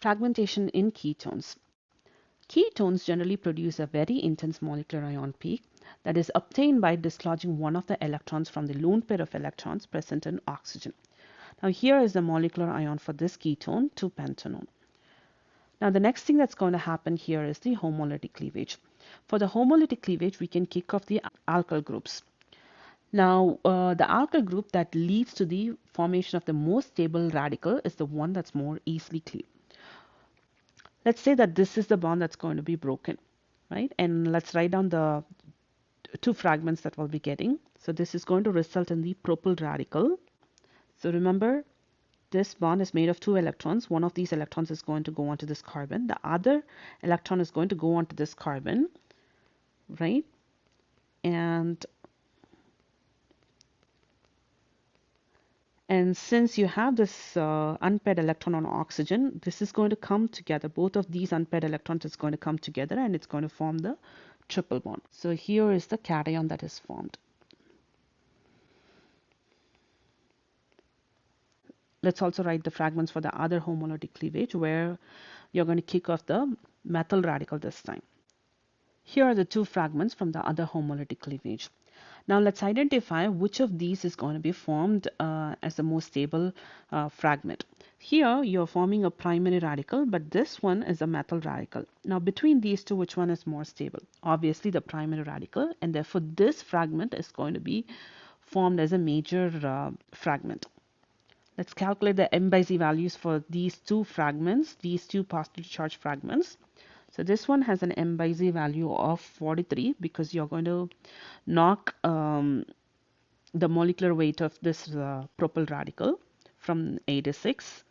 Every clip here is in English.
Fragmentation in ketones. Ketones generally produce a very intense molecular ion peak that is obtained by dislodging one of the electrons from the lone pair of electrons present in oxygen. Now here is the molecular ion for this ketone, 2-pentanone. Now the next thing that's going to happen here is the homolytic cleavage. For the homolytic cleavage, we can kick off the alkyl groups. Now, the alkyl group that leads to the formation of the most stable radical is the one that's more easily cleaved. Let's say that this is the bond that's going to be broken, right? And let's write down the two fragments that we'll be getting. So this is going to result in the propyl radical. So remember, this bond is made of two electrons. One of these electrons is going to go onto this carbon. The other electron is going to go onto this carbon, right? And since you have this unpaired electron on oxygen, this is going to come together. Both of these unpaired electrons is going to come together and it's going to form the triple bond. So here is the cation that is formed. Let's also write the fragments for the other homolytic cleavage where you're going to kick off the methyl radical this time. Here are the two fragments from the other homolytic cleavage. Now let's identify which of these is going to be formed as the most stable fragment. Here you're forming a primary radical, but this one is a methyl radical. Now between these two, which one is more stable? Obviously the primary radical, and therefore this fragment is going to be formed as a major fragment. Let's calculate the m by z values for these two fragments, these two positively charged fragments. So this one has an m by z value of 43 because you're going to knock the molecular weight of this propyl radical from 86.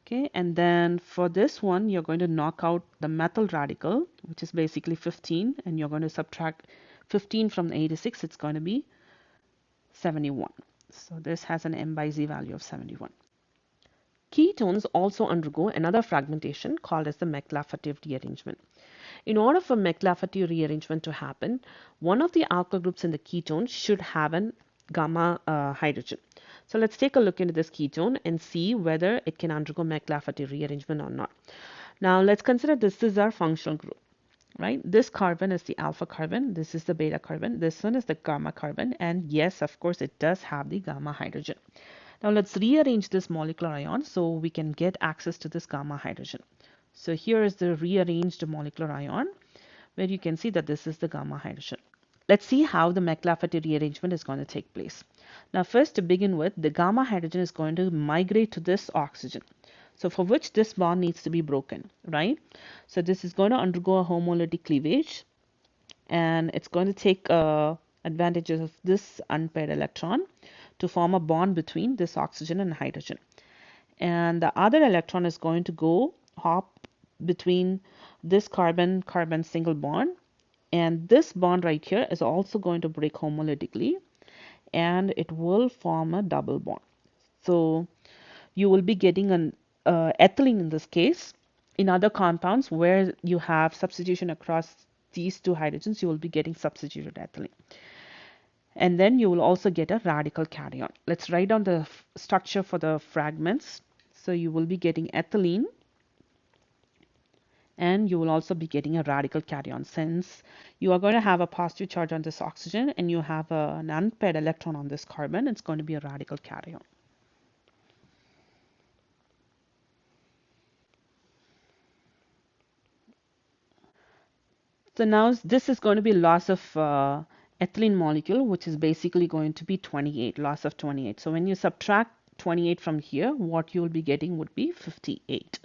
Okay, and then for this one, you're going to knock out the methyl radical, which is basically 15, and you're going to subtract 15 from 86. It's going to be 71. So this has an m by z value of 71. Ketones also undergo another fragmentation called as the McLafferty rearrangement. In order for McLafferty rearrangement to happen, one of the alkyl groups in the ketone should have an gamma hydrogen. So let's take a look into this ketone and see whether it can undergo McLafferty rearrangement or not. Now let's consider this is our functional group, right? This carbon is the alpha carbon, this is the beta carbon, this one is the gamma carbon, and yes, of course, it does have the gamma hydrogen. Now let's rearrange this molecular ion so we can get access to this gamma hydrogen. So here is the rearranged molecular ion where you can see that this is the gamma hydrogen. Let's see how the McLafferty rearrangement is going to take place. Now first, to begin with, the gamma hydrogen is going to migrate to this oxygen. So for which this bond needs to be broken, right? So this is going to undergo a homolytic cleavage and it's going to take advantage of this unpaired electron to form a bond between this oxygen and hydrogen. And the other electron is going to go hop between this carbon-carbon single bond, and this bond right here is also going to break homolytically and it will form a double bond. So you will be getting an ethylene in this case. In other compounds where you have substitution across these two hydrogens, you will be getting substituted ethylene. And then you will also get a radical cation. Let's write down the structure for the fragments. So you will be getting ethylene and you will also be getting a radical cation. Since you are going to have a positive charge on this oxygen and you have an unpaired electron on this carbon, it's going to be a radical cation. So now this is going to be loss of ethylene molecule, which is basically going to be 28, loss of 28. So when you subtract 28 from here, what you will be getting would be 58,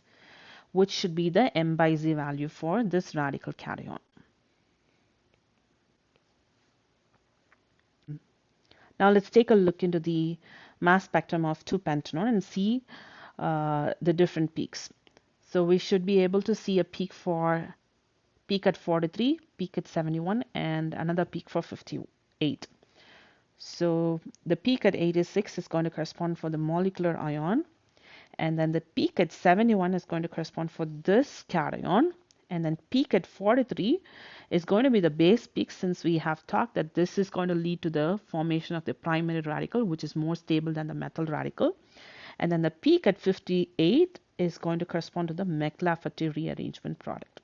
which should be the m by z value for this radical cation. Now let's take a look into the mass spectrum of 2-pentanone and see the different peaks. So we should be able to see a peak at 43, peak at 71, and another peak for 58. So the peak at 86 is going to correspond for the molecular ion, and then the peak at 71 is going to correspond for this cation, and then peak at 43 is going to be the base peak, since we have talked that this is going to lead to the formation of the primary radical, which is more stable than the methyl radical. And then the peak at 58 is going to correspond to the McLafferty rearrangement product.